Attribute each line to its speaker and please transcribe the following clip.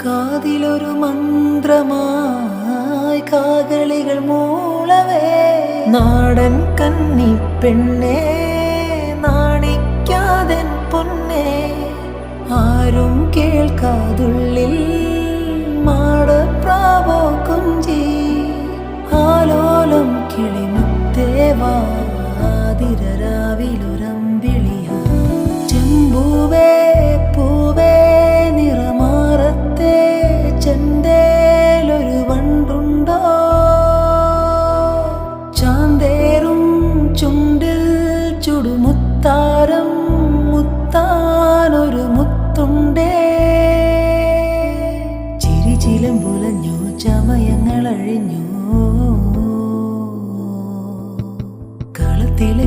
Speaker 1: കാതിലൊരു മന്ത്രമായി കാകളികൾ മൂളവേ നാടൻ കന്നി പെണ്ണേ നാണിക്കാതൻ പൊന്നേ ആരും കേൾക്കാതുള്ളിൽ മാടപ്രാവോ കുഞ്ചി ആലോലം കിളിമുത്തേവാ ആതിരരാവിലൊരമ്പിളിയാ ചെമ്പൂവേ പൂവേ നിറമാറത്തെ ചെന്തേലൊരു വണ്ടുണ്ടോ ചാന്തേറും ചുണ്ടിൽ ചുടുമുത്താരം മുത്താനൊരു മുത്തുണ്ടേ ചിരിചിലമ്പുലഞ്ഞു ചമയങ്ങളഴിഞ്ഞു കളത്തിലെ